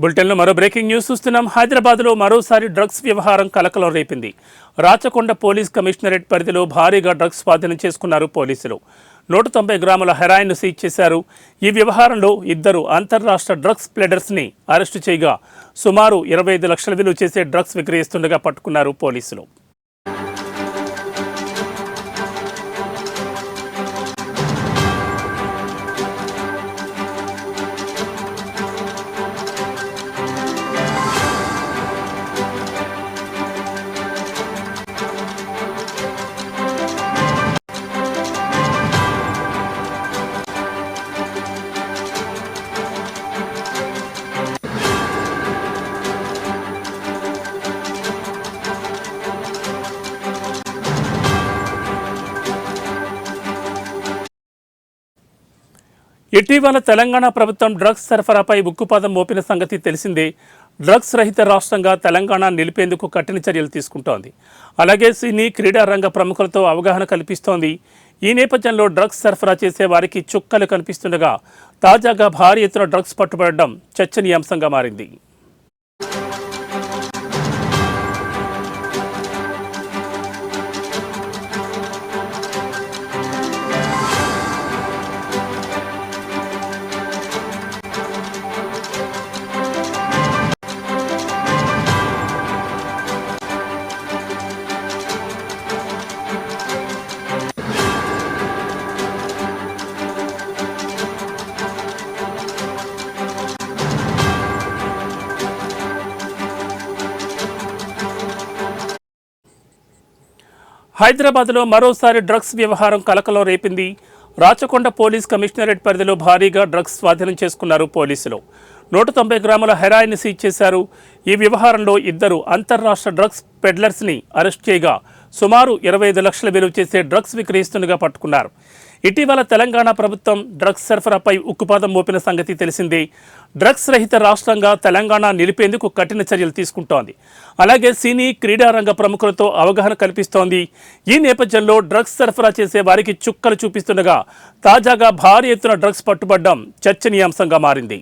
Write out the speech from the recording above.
బులెటిన్లో మరో breaking news చూస్తున్నాం. హైదరాబాద్లో మరోసారి డ్రగ్స్ వ్యవహారం కలకలం రేపింది. రాచకొండ పోలీస్ కమిషనరేట్ పరిధిలో భారీగా డ్రగ్స్ స్వాధీనం చేసుకున్నారు పోలీసులు. 190 గ్రాముల హెరాయిన్ సీజ్ చేశారు. ఈ వ్యవహారంలో ఇద్దరు అంతర్రాష్ట్ర డ్రగ్స్ ప్లెడర్స్ని అరెస్టు చేయగా సుమారు 25 లక్షల విలువ చేసే డ్రగ్స్ విక్రయిస్తుండగా పట్టుకున్నారు పోలీసులు. ఇటీవల తెలంగాణ ప్రభుత్వం డ్రగ్స్ సరఫరాపై ఉక్కుపాదం మోపిన సంగతి తెలిసిందే. డ్రగ్స్ రహిత రాష్ట్రంగా తెలంగాణ నిలిపేందుకు కఠిన చర్యలు తీసుకుంటోంది. అలాగే సినీ క్రీడా రంగ ప్రముఖులతో అవగాహన కల్పిస్తోంది. ఈ నేపథ్యంలో డ్రగ్స్ సరఫరా చేసే వారికి చుక్కలు కనిపిస్తుండగా తాజాగా భారీ ఎత్తున డ్రగ్స్ పట్టుబడడం చర్చనీయాంశంగా మారింది. హైదరాబాద్లో మరోసారి డ్రగ్స్ వ్యవహారం కలకలం రేపింది. రాచకొండ పోలీస్ కమిషనరేట్ పరిధిలో భారీగా డ్రగ్స్ స్వాధీనం చేసుకున్నారు పోలీసులు. 190 గ్రాముల హెరాయిన్ సీజ్ చేశారు. ఈ వ్యవహారంలో ఇద్దరు అంతర్రాష్ట్ర డ్రగ్స్ పెడ్లర్స్ని అరెస్ట్ చేయగా సుమారు 25 లక్షల విలువ చేసే డ్రగ్స్ విక్రయిస్తుండగా పట్టుకున్నారు. ఇటీవల తెలంగాణ ప్రభుత్వం డ్రగ్స్ సరఫరాపై ఉక్కుపాదం మోపిన సంగతి తెలిసిందే. డ్రగ్స్ రహిత రాష్ట్రంగా తెలంగాణ నిలిపేందుకు కఠిన చర్యలు తీసుకుంటోంది. అలాగే సినీ క్రీడా రంగ ప్రముఖులతో అవగాహన కల్పిస్తోంది. ఈ నేపథ్యంలో డ్రగ్స్ సరఫరా చేసే వారికి చుక్కలు చూపిస్తుండగా తాజాగా భారీ ఎత్తున డ్రగ్స్ పట్టుబడడం చర్చనీయాంశంగా మారింది.